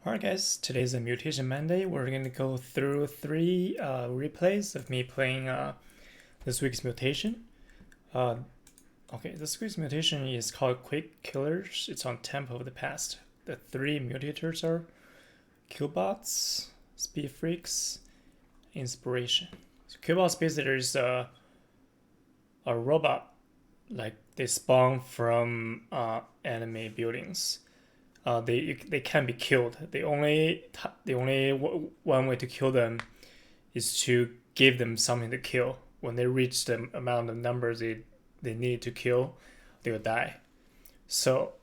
Alright guys, today's a Mutation Monday. We're going to go through three replays of me playing this week's mutation. This week's mutation is called Quick Killers. It's on Tempo of the Past. The three mutators are Kill Bots, Speed Freaks, Inspiration. So Kill Bots basically is a robot, like they spawn from enemy buildings. They can be killed. The only one way to kill them is to give them something to kill. When they reach the amount of numbers they need to kill, they will die. So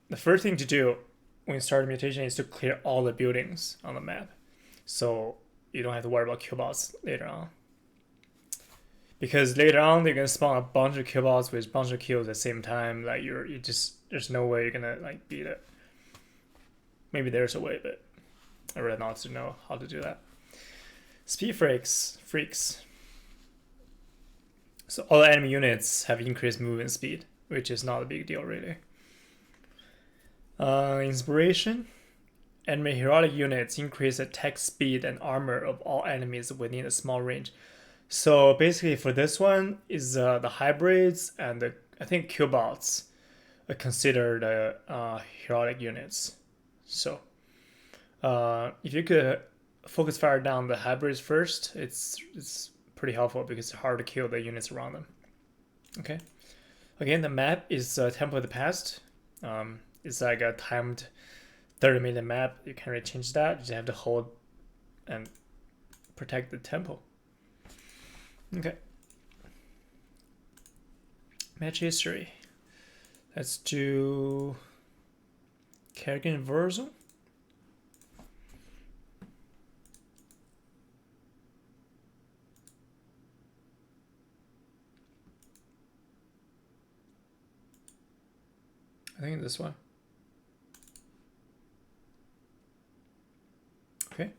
the first thing to do when you start a mutation is to clear all the buildings on the map, so you don't have to worry about kill bots later on. Because later on they're gonna spawn a bunch of kill bots with a bunch of kills at the same time. Like there's no way you're gonna like beat it. Maybe there's a way, but I'd rather not to know how to do that. Speed freaks. So all the enemy units have increased movement speed, which is not a big deal really. Inspiration. Enemy heroic units increase attack speed and armor of all enemies within a small range. So basically for this one is the hybrids and I think kill bots are considered heroic units. So if you could focus fire down the hybrids first, it's pretty helpful because it's hard to kill the units around them. Okay. Again, the map is Tempo of the Past. It's like a timed 30-minute map. You can't really change that. You just have to hold and protect the tempo. Okay. Match history. Let's do Kerrigan and Vorazun. I think this one. Okay.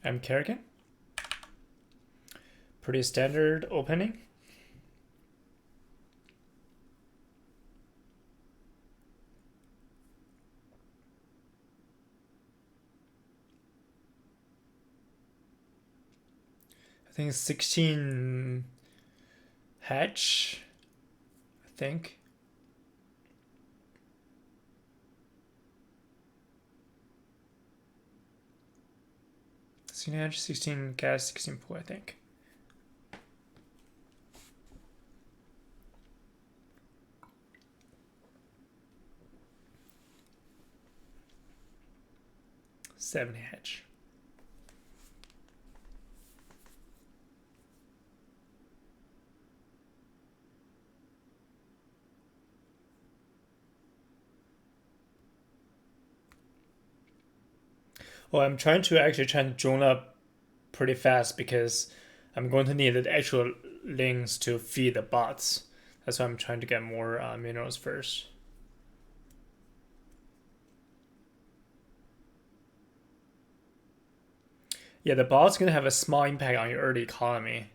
I'm Kerrigan. Pretty standard opening. I think it's 16 hatch. I think. Hatch, 16 gas, 16 pool, I think. Seven hatch. Well, I'm trying to drone up pretty fast because I'm going to need the actual links to feed the bots. That's why I'm trying to get more minerals first. Yeah, the bot's gonna have a small impact on your early economy.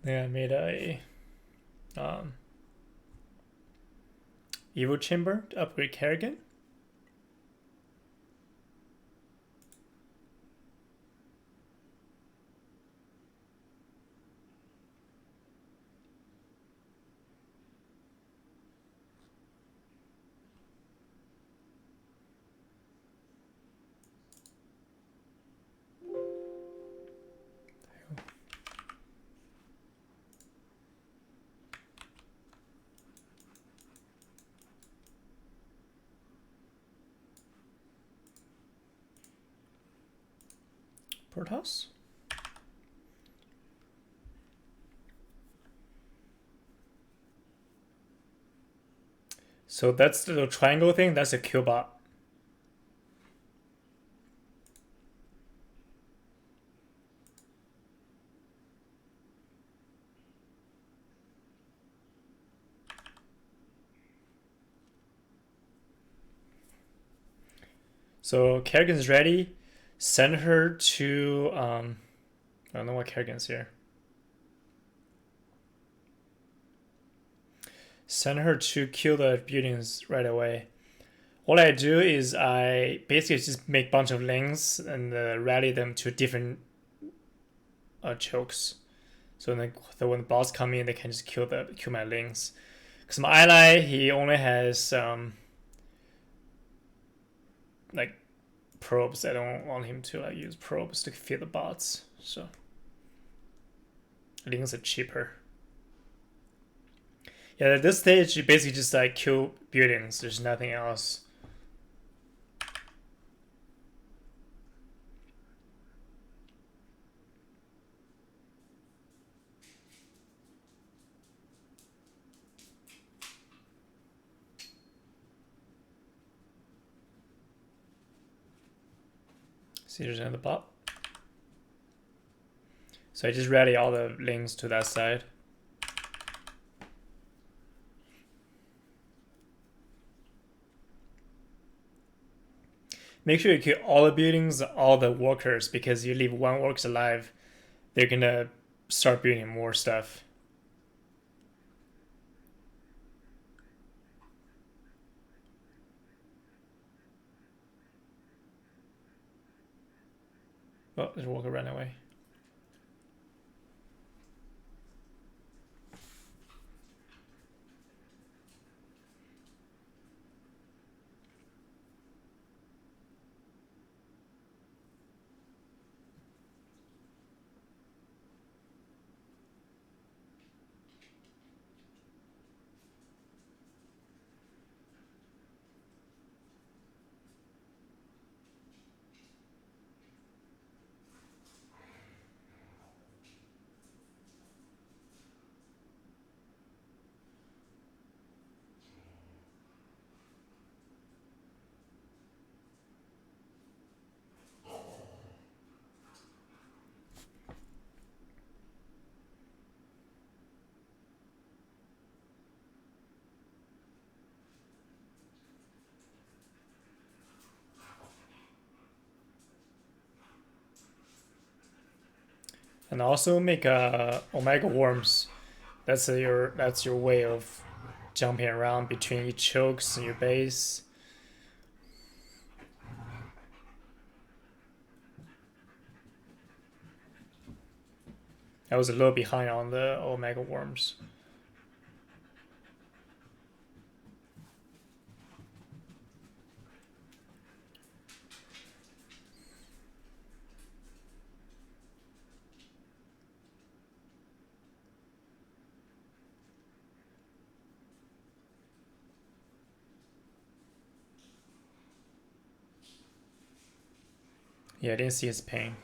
Then I made a evil chamber to upgrade Kerrigan. Protoss? So that's the little triangle thing, that's a kill bot. So Kerrigan's ready. Send her to I don't know what Kerrigan's here. Send her to kill the buildings right away. What I do is I basically just make a bunch of links and rally them to different chokes. So then when the boss come in, they can just kill my links. Because my ally, he only has like probes. I don't want him to like use probes to feed the bots. So links are cheaper. Yeah, at this stage, you basically just like kill buildings. There's nothing else. See, there's another bot. So I just rally all the links to that side. Make sure you kill all the buildings, all the workers, because you leave one worker alive, they're gonna start building more stuff. Oh, there's a worker ran away. And also make Omega Worms. That's your way of jumping around between each chokes and your base. I was a little behind on the Omega Worms. Yeah, I didn't see his pain.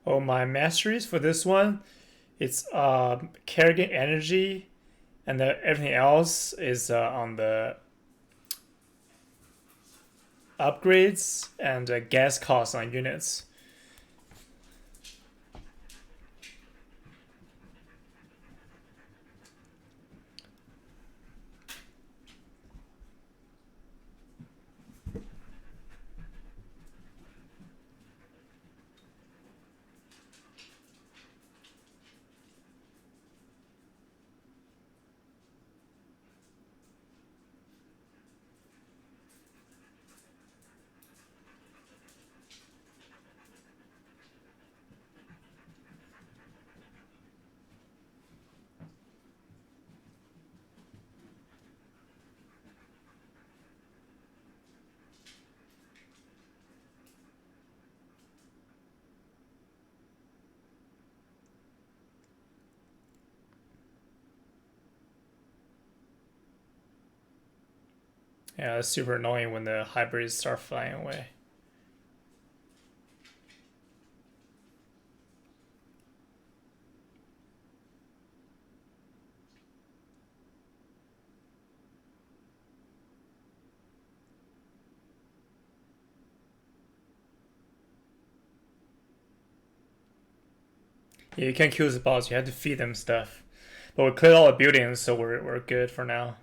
Oh, my masteries for this one, it's Kerrigan energy, and everything else is on the upgrades and gas costs on units. Yeah, it's super annoying when the hybrids start flying away. Yeah, you can't kill the boss. You have to feed them stuff. But we cleared all the buildings, so we're good for now.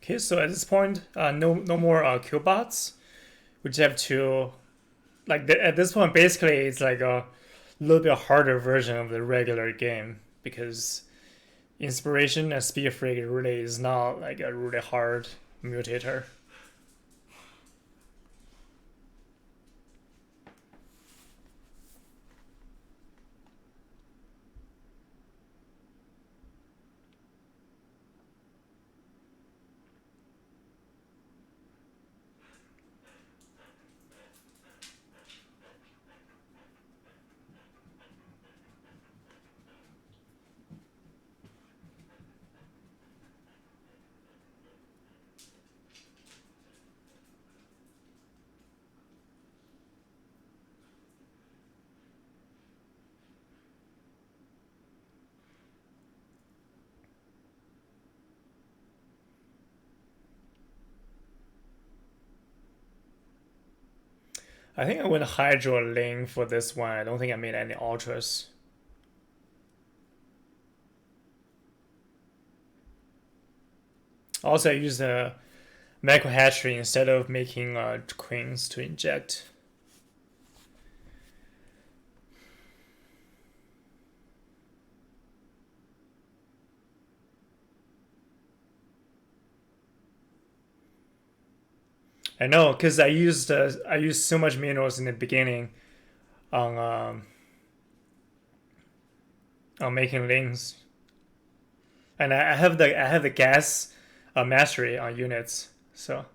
Okay, so at this point, no more kill bots. We just have to at this point. Basically, it's like a little bit harder version of the regular game because inspiration and speed freak really is not like a really hard mutator. I think I went Hydro Ling for this one. I don't think I made any ultras. Also, I used a macro hatchery instead of making queens to inject. I know, cause I used so much minerals in the beginning on making lings, and I have the gas mastery on units, so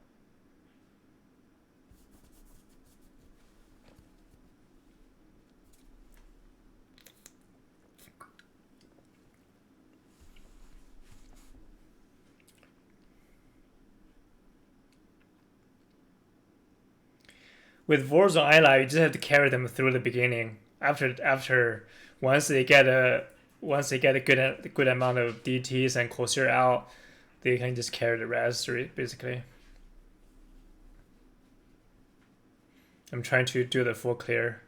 with Vorazun ally, you just have to carry them through the beginning. After once they get a good amount of DTs and Corsair out, they can just carry the rest basically. I'm trying to do the full clear.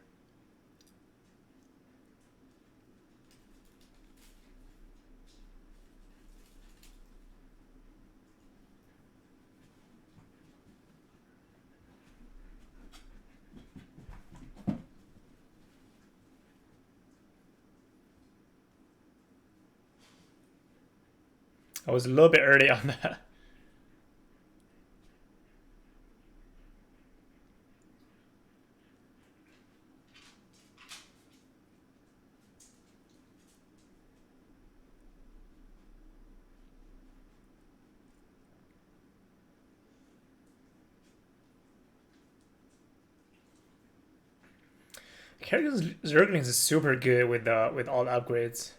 I was a little bit early on that. Kerrigan's Zerglings is super good with all the upgrades.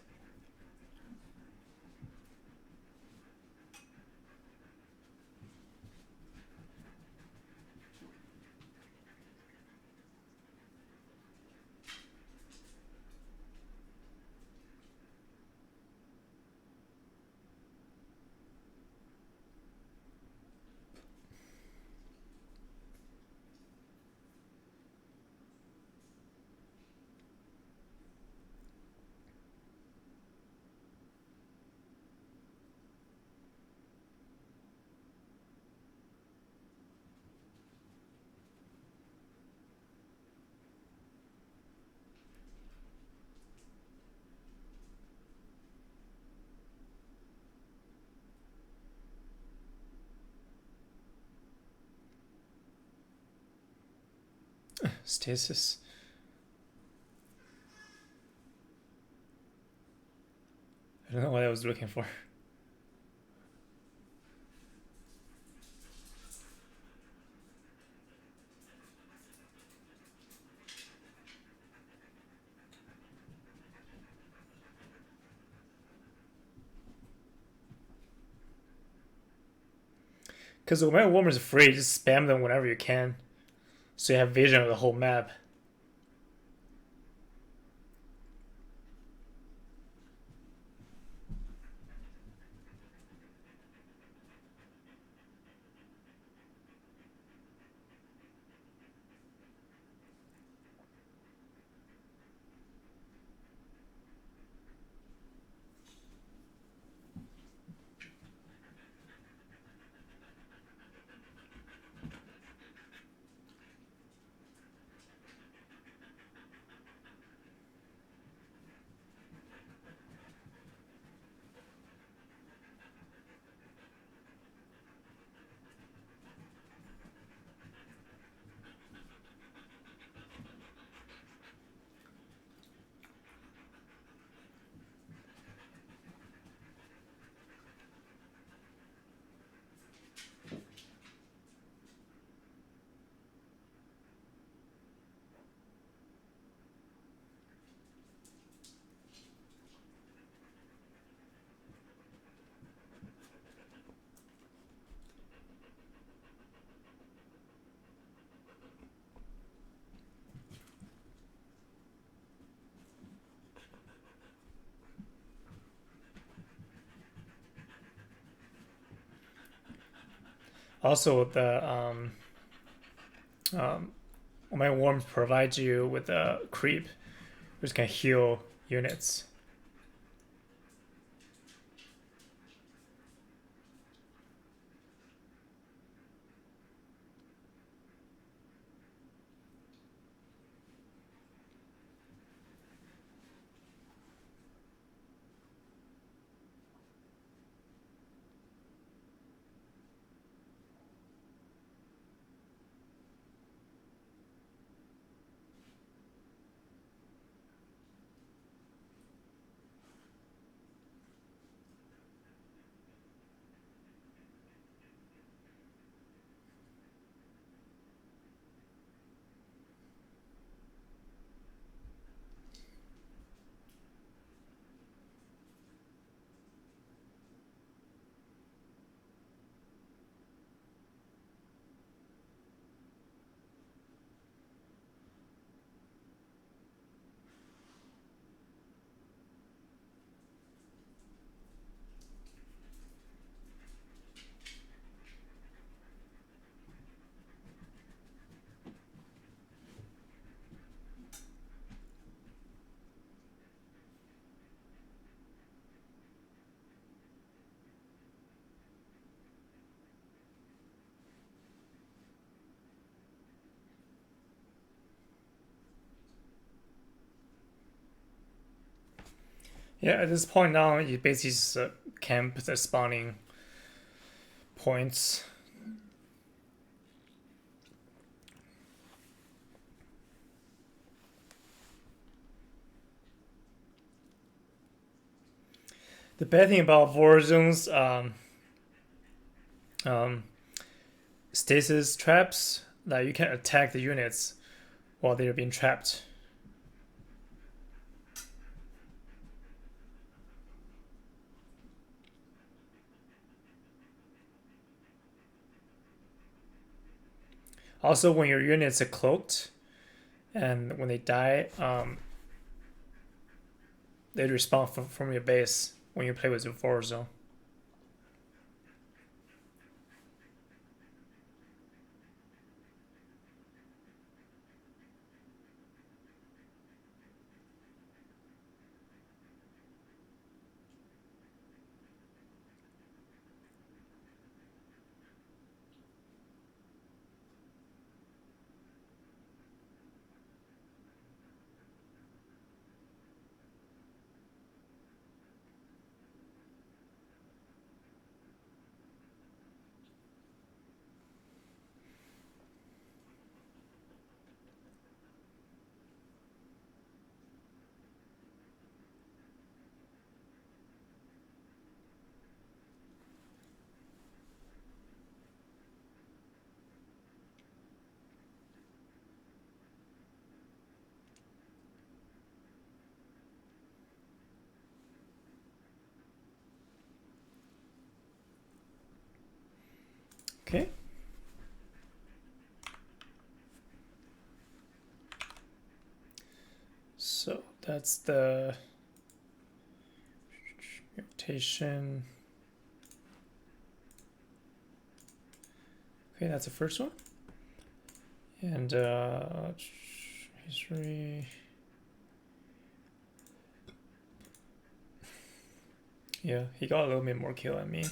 stasis. I don't know what I was looking for. Because when warmers are free, just spam them whenever you can, so you have vision of the whole map. Also, the my warmth provides you with a creep, which can heal units. Yeah, at this point now, you basically just camp the spawning points. The bad thing about Vorazun's stasis traps that you can attack the units while they're being trapped. Also, when your units are cloaked and when they die, they respawn from your base when you play with your Vorazun. Okay. So that's the mutation. Okay, that's the first one. And history. Yeah, he got a little bit more kill than me.